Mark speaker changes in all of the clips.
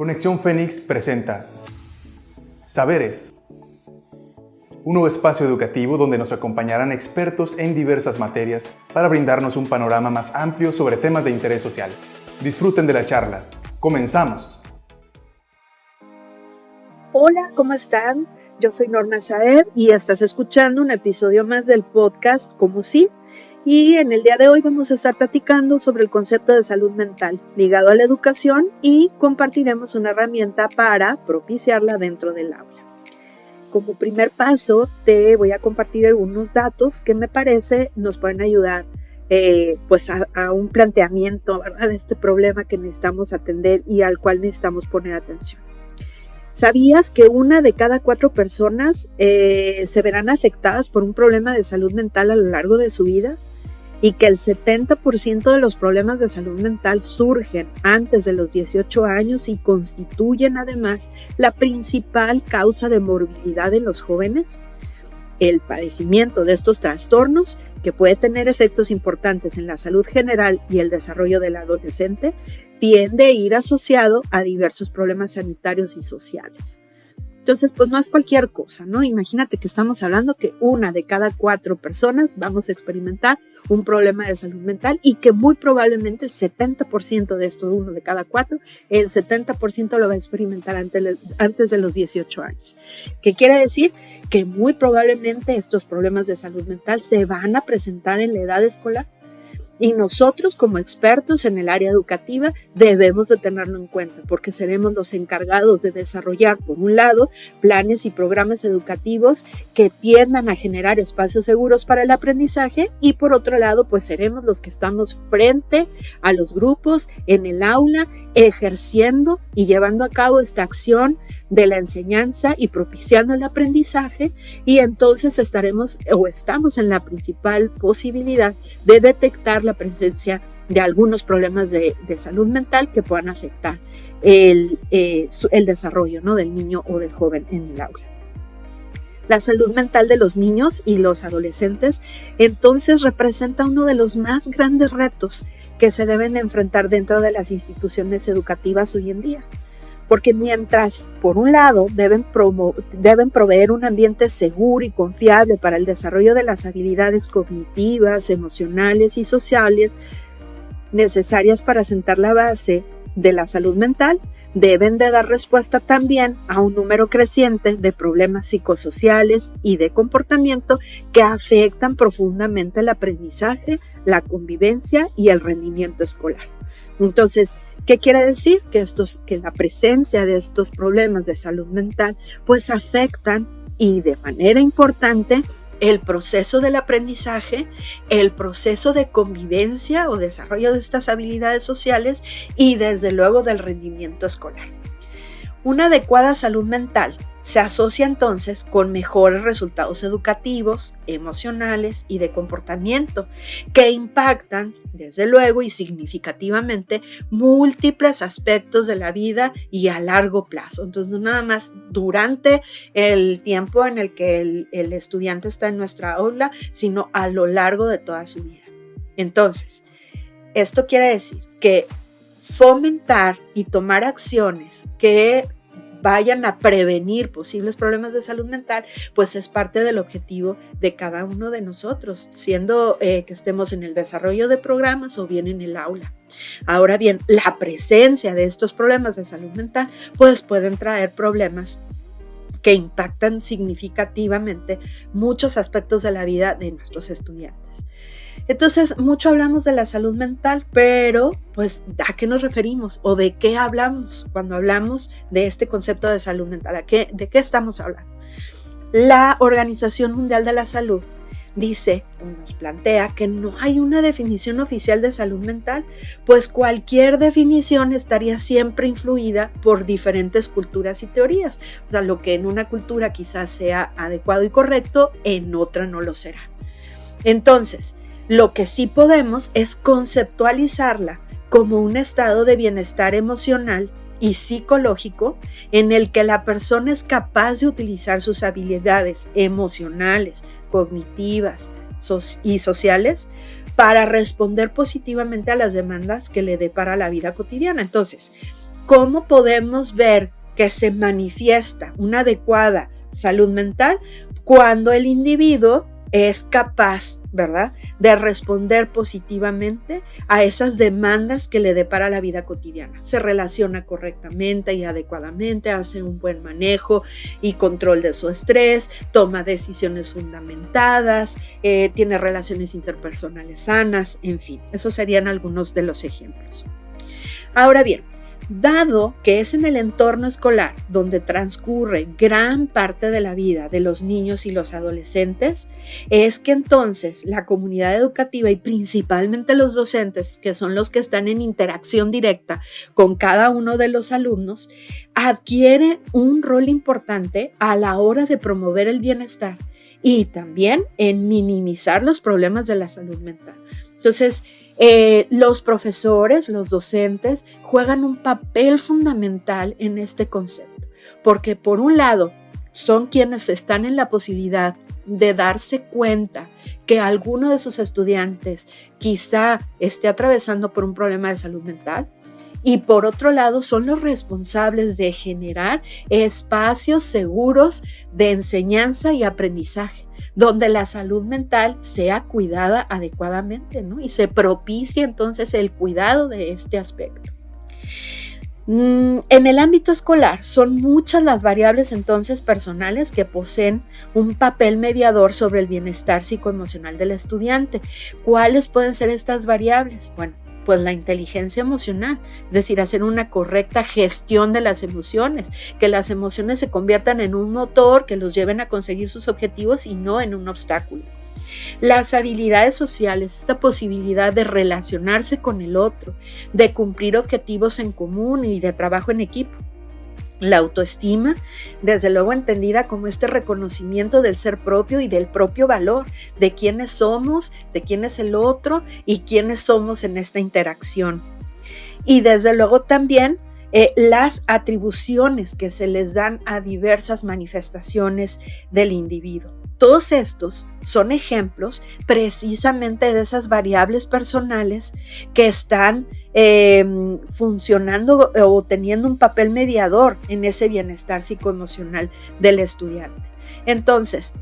Speaker 1: Conexión Fénix presenta Saberes, un nuevo espacio educativo donde nos acompañarán expertos en diversas materias para brindarnos un panorama más amplio sobre temas de interés social. Disfruten de la charla. ¡Comenzamos!
Speaker 2: Hola, ¿cómo están? Yo soy Norma Saeb y estás escuchando un episodio más del podcast Como Si. Y en el día de hoy vamos a estar platicando sobre el concepto de salud mental ligado a la educación y compartiremos una herramienta para propiciarla dentro del aula. Como primer paso, te voy a compartir algunos datos que me parece nos pueden ayudar a un planteamiento, ¿verdad?, de este problema que necesitamos atender y al cual necesitamos poner atención. ¿Sabías que 1 de cada 4 personas se verán afectadas por un problema de salud mental a lo largo de su vida? Y que el 70% de los problemas de salud mental surgen antes de los 18 años y constituyen además la principal causa de morbilidad en los jóvenes. El padecimiento de estos trastornos, que puede tener efectos importantes en la salud general y el desarrollo del adolescente, tiende a ir asociado a diversos problemas sanitarios y sociales. Entonces, pues no es cualquier cosa, ¿no? Imagínate que estamos hablando que 1 de cada 4 personas vamos a experimentar un problema de salud mental y que muy probablemente el 70% de estos 1 de cada 4, el 70% lo va a experimentar antes de los 18 años. ¿Qué quiere decir? Que muy probablemente estos problemas de salud mental se van a presentar en la edad escolar. Y nosotros como expertos en el área educativa debemos de tenerlo en cuenta porque seremos los encargados de desarrollar, por un lado, planes y programas educativos que tiendan a generar espacios seguros para el aprendizaje y por otro lado, pues seremos los que estamos frente a los grupos en el aula ejerciendo y llevando a cabo esta acción de la enseñanza y propiciando el aprendizaje y entonces estamos en la principal posibilidad de detectar la presencia de algunos problemas de salud mental que puedan afectar el desarrollo, ¿no?, del niño o del joven en el aula. La salud mental de los niños y los adolescentes entonces representa uno de los más grandes retos que se deben enfrentar dentro de las instituciones educativas hoy en día. Porque mientras, por un lado, deben proveer un ambiente seguro y confiable para el desarrollo de las habilidades cognitivas, emocionales y sociales necesarias para sentar la base de la salud mental, deben de dar respuesta también a un número creciente de problemas psicosociales y de comportamiento que afectan profundamente el aprendizaje, la convivencia y el rendimiento escolar. Entonces, ¿qué quiere decir? Que la presencia de estos problemas de salud mental pues afectan y de manera importante el proceso del aprendizaje, el proceso de convivencia o desarrollo de estas habilidades sociales y desde luego del rendimiento escolar. Una adecuada salud mental se asocia entonces con mejores resultados educativos, emocionales y de comportamiento que impactan desde luego y significativamente múltiples aspectos de la vida y a largo plazo. Entonces no nada más durante el tiempo en el que el estudiante está en nuestra aula, sino a lo largo de toda su vida. Entonces, esto quiere decir que fomentar y tomar acciones que vayan a prevenir posibles problemas de salud mental, pues es parte del objetivo de cada uno de nosotros, siendo que estemos en el desarrollo de programas o bien en el aula. Ahora bien, la presencia de estos problemas de salud mental, pues pueden traer problemas que impactan significativamente muchos aspectos de la vida de nuestros estudiantes. Entonces, mucho hablamos de la salud mental, pero pues ¿a qué nos referimos? ¿O de qué hablamos cuando hablamos de este concepto de salud mental? ¿De qué estamos hablando? La Organización Mundial de la Salud dice, nos plantea que no hay una definición oficial de salud mental, pues cualquier definición estaría siempre influida por diferentes culturas y teorías. O sea, lo que en una cultura quizás sea adecuado y correcto, en otra no lo será. Entonces, lo que sí podemos es conceptualizarla como un estado de bienestar emocional y psicológico en el que la persona es capaz de utilizar sus habilidades emocionales, cognitivas y sociales para responder positivamente a las demandas que le depara la vida cotidiana. Entonces, ¿cómo podemos ver que se manifiesta una adecuada salud mental? Cuando el individuo es capaz, ¿verdad?, de responder positivamente a esas demandas que le depara la vida cotidiana. Se relaciona correctamente y adecuadamente, hace un buen manejo y control de su estrés, toma decisiones fundamentadas, tiene relaciones interpersonales sanas, en fin, esos serían algunos de los ejemplos. Ahora bien, dado que es en el entorno escolar donde transcurre gran parte de la vida de los niños y los adolescentes, es que entonces la comunidad educativa y principalmente los docentes, que son los que están en interacción directa con cada uno de los alumnos, adquiere un rol importante a la hora de promover el bienestar y también en minimizar los problemas de la salud mental. Entonces, los profesores, los docentes, juegan un papel fundamental en este concepto, porque por un lado son quienes están en la posibilidad de darse cuenta que alguno de sus estudiantes quizá esté atravesando por un problema de salud mental, y por otro lado son los responsables de generar espacios seguros de enseñanza y aprendizaje, donde la salud mental sea cuidada adecuadamente, ¿no? Y se propicia entonces el cuidado de este aspecto. En el ámbito escolar son muchas las variables entonces personales que poseen un papel mediador sobre el bienestar psicoemocional del estudiante. ¿Cuáles pueden ser estas variables? Bueno, pues la inteligencia emocional, es decir, hacer una correcta gestión de las emociones, que las emociones se conviertan en un motor que los lleven a conseguir sus objetivos y no en un obstáculo. Las habilidades sociales, esta posibilidad de relacionarse con el otro, de cumplir objetivos en común y de trabajo en equipo. La autoestima, desde luego entendida como este reconocimiento del ser propio y del propio valor, de quiénes somos, de quién es el otro y quiénes somos en esta interacción. Y desde luego también las atribuciones que se les dan a diversas manifestaciones del individuo. Todos estos son ejemplos precisamente de esas variables personales que están funcionando o teniendo un papel mediador en ese bienestar psicoemocional del estudiante. Entonces,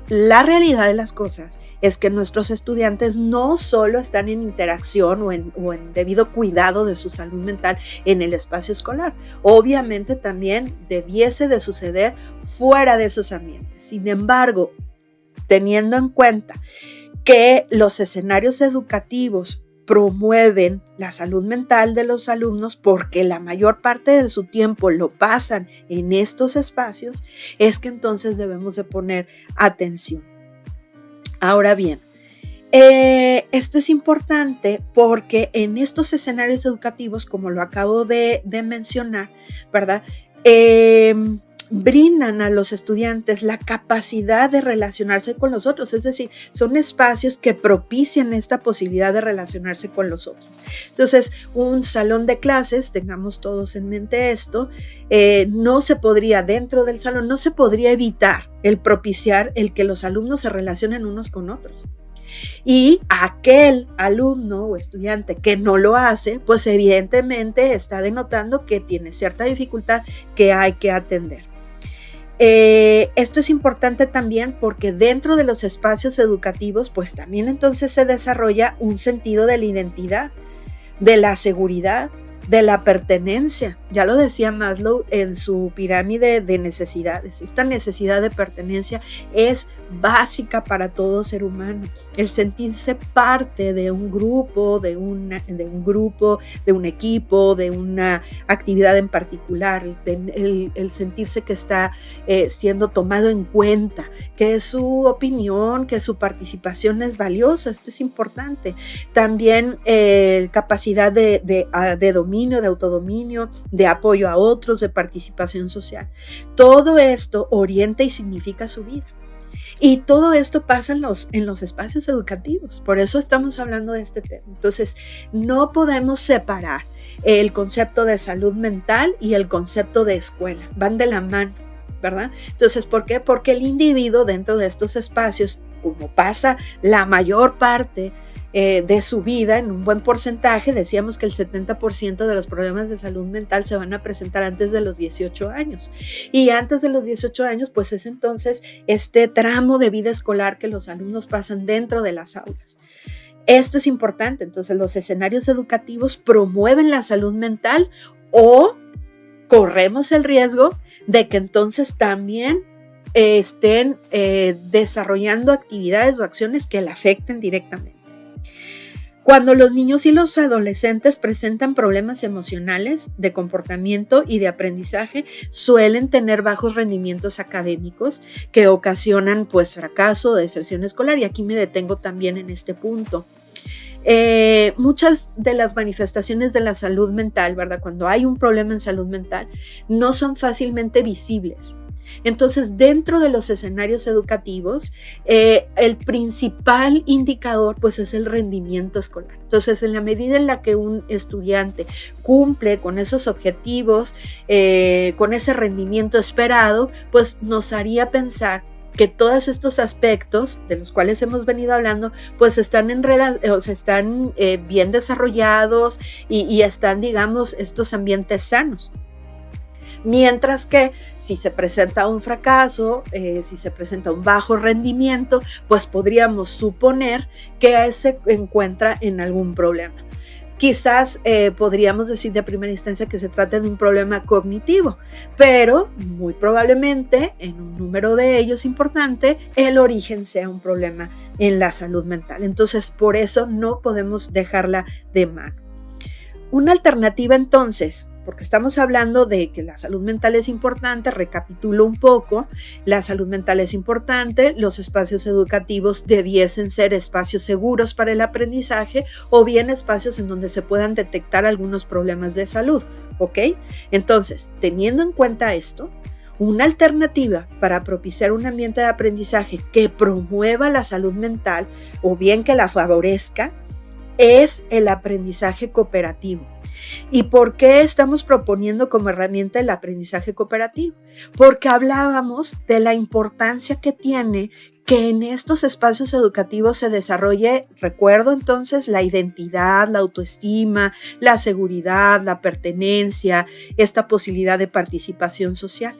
Speaker 2: la realidad de las cosas es que nuestros estudiantes no solo están en interacción o en debido cuidado de su salud mental en el espacio escolar, obviamente también debiese de suceder fuera de esos ambientes. Sin embargo, teniendo en cuenta que los escenarios educativos promueven la salud mental de los alumnos porque la mayor parte de su tiempo lo pasan en estos espacios, es que entonces debemos de poner atención. Ahora bien, esto es importante porque en estos escenarios educativos, como lo acabo de mencionar, ¿verdad?, brindan a los estudiantes la capacidad de relacionarse con los otros, es decir, son espacios que propician esta posibilidad de relacionarse con los otros. Entonces, un salón de clases, tengamos todos en mente esto, no se podría, dentro del salón, no se podría evitar el propiciar el que los alumnos se relacionen unos con otros. Y aquel alumno o estudiante que no lo hace, pues evidentemente está denotando que tiene cierta dificultad que hay que atender. Esto es importante también porque dentro de los espacios educativos, pues también entonces se desarrolla un sentido de la identidad, de la seguridad, de la pertenencia. Ya lo decía Maslow en su pirámide de necesidades. Esta necesidad de pertenencia es básica para todo ser humano. El sentirse parte de un grupo, de un equipo, de una actividad en particular, el sentirse que está siendo tomado en cuenta, que su opinión, que su participación es valiosa. Esto es importante. También capacidad de dominio, de autodominio, de apoyo a otros, de participación social. Todo esto orienta y significa su vida. Y todo esto pasa en los espacios educativos. Por eso estamos hablando de este tema. Entonces, no podemos separar el concepto de salud mental y el concepto de escuela. Van de la mano, ¿verdad? Entonces, ¿por qué? Porque el individuo dentro de estos espacios, como pasa la mayor parte de su vida, en un buen porcentaje, decíamos que el 70% de los problemas de salud mental se van a presentar antes de los 18 años. Y antes de los 18 años, pues es entonces este tramo de vida escolar que los alumnos pasan dentro de las aulas. Esto es importante, entonces los escenarios educativos promueven la salud mental o corremos el riesgo de que entonces también estén desarrollando actividades o acciones que la afecten directamente. Cuando los niños y los adolescentes presentan problemas emocionales, de comportamiento y de aprendizaje, suelen tener bajos rendimientos académicos que ocasionan pues fracaso o deserción escolar, y aquí me detengo también en este punto. Muchas de las manifestaciones de la salud mental, ¿verdad? Cuando hay un problema en salud mental, no son fácilmente visibles. Entonces, dentro de los escenarios educativos, el principal indicador pues es el rendimiento escolar. Entonces, en la medida en la que un estudiante cumple con esos objetivos, con ese rendimiento esperado, pues nos haría pensar que todos estos aspectos de los cuales hemos venido hablando, pues están bien desarrollados y están, digamos, estos ambientes sanos. Mientras que si se presenta un fracaso, si se presenta un bajo rendimiento, pues podríamos suponer que se encuentra en algún problema. Quizás podríamos decir de primera instancia que se trata de un problema cognitivo, pero muy probablemente en un número de ellos importante el origen sea un problema en la salud mental. Entonces, por eso no podemos dejarla de mano. Una alternativa entonces, porque estamos hablando de que la salud mental es importante, recapitulo un poco, la salud mental es importante, los espacios educativos debiesen ser espacios seguros para el aprendizaje o bien espacios en donde se puedan detectar algunos problemas de salud, ¿ok? Entonces, teniendo en cuenta esto, una alternativa para propiciar un ambiente de aprendizaje que promueva la salud mental o bien que la favorezca, es el aprendizaje cooperativo. ¿Y por qué estamos proponiendo como herramienta el aprendizaje cooperativo? Porque hablábamos de la importancia que tiene que en estos espacios educativos se desarrolle, recuerdo entonces, la identidad, la autoestima, la seguridad, la pertenencia, esta posibilidad de participación social.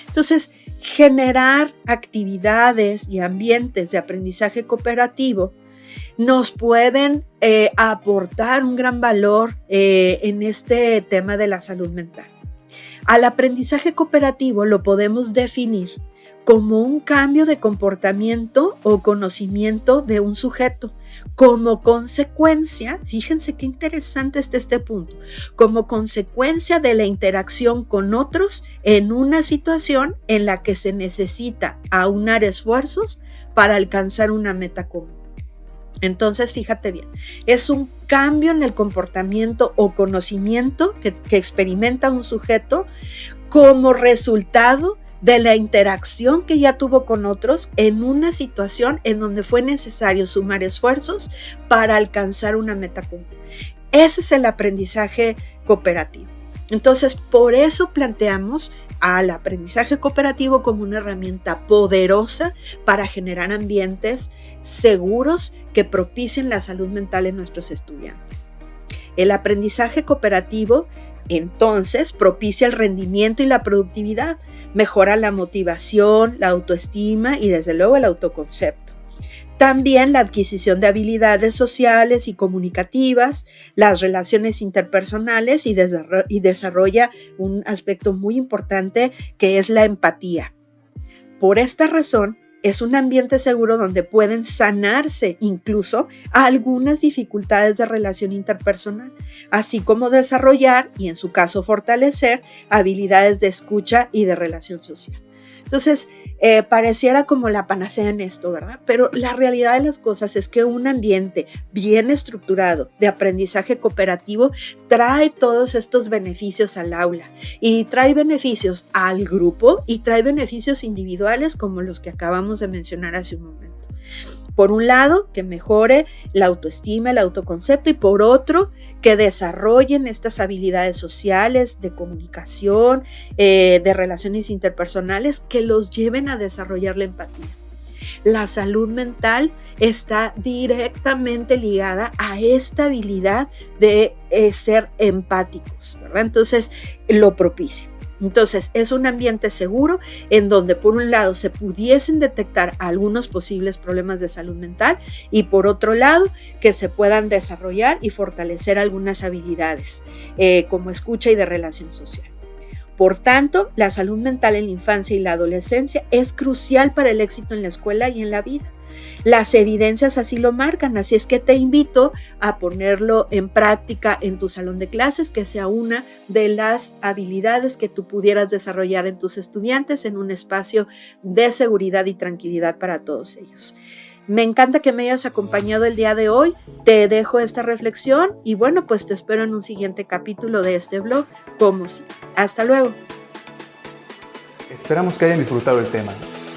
Speaker 2: Entonces, generar actividades y ambientes de aprendizaje cooperativo nos pueden aportar un gran valor en este tema de la salud mental. Al aprendizaje cooperativo lo podemos definir como un cambio de comportamiento o conocimiento de un sujeto, como consecuencia, fíjense qué interesante está este punto, como consecuencia de la interacción con otros en una situación en la que se necesita aunar esfuerzos para alcanzar una meta común. Entonces, fíjate bien, es un cambio en el comportamiento o conocimiento que experimenta un sujeto como resultado de la interacción que ya tuvo con otros en una situación en donde fue necesario sumar esfuerzos para alcanzar una meta común. Ese es el aprendizaje cooperativo. Entonces, por eso planteamos al aprendizaje cooperativo como una herramienta poderosa para generar ambientes seguros que propicien la salud mental en nuestros estudiantes. El aprendizaje cooperativo entonces propicia el rendimiento y la productividad, mejora la motivación, la autoestima y desde luego el autoconcepto. También la adquisición de habilidades sociales y comunicativas, las relaciones interpersonales y desarrolla un aspecto muy importante que es la empatía. Por esta razón, es un ambiente seguro donde pueden sanarse incluso algunas dificultades de relación interpersonal, así como desarrollar y en su caso fortalecer habilidades de escucha y de relación social. Entonces, pareciera como la panacea en esto, ¿verdad? Pero la realidad de las cosas es que un ambiente bien estructurado de aprendizaje cooperativo trae todos estos beneficios al aula y trae beneficios al grupo y trae beneficios individuales como los que acabamos de mencionar hace un momento. Por un lado, que mejore la autoestima, el autoconcepto, y por otro, que desarrollen estas habilidades sociales, de comunicación, de relaciones interpersonales, que los lleven a desarrollar la empatía. la salud mental está directamente ligada a esta habilidad de ser empáticos, ¿verdad? Entonces, lo propicia. Entonces, es un ambiente seguro en donde, por un lado, se pudiesen detectar algunos posibles problemas de salud mental y, por otro lado, que se puedan desarrollar y fortalecer algunas habilidades como escucha y de relación social. Por tanto, la salud mental en la infancia y la adolescencia es crucial para el éxito en la escuela y en la vida. Las evidencias así lo marcan, así es que te invito a ponerlo en práctica en tu salón de clases, que sea una de las habilidades que tú pudieras desarrollar en tus estudiantes en un espacio de seguridad y tranquilidad para todos ellos. Me encanta que me hayas acompañado el día de hoy, te dejo esta reflexión y bueno, pues te espero en un siguiente capítulo de este blog, como si. Hasta luego.
Speaker 1: Esperamos que hayan disfrutado el tema.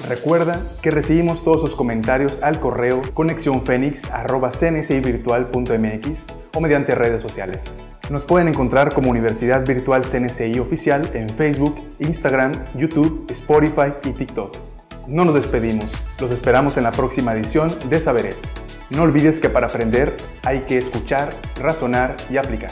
Speaker 1: Recuerda que recibimos todos sus comentarios al correo conexionfenix@cnsivirtual.mx o mediante redes sociales. Nos pueden encontrar como Universidad Virtual CNCI Oficial en Facebook, Instagram, YouTube, Spotify y TikTok. No nos despedimos, los esperamos en la próxima edición de Saberes. No olvides que para aprender hay que escuchar, razonar y aplicar.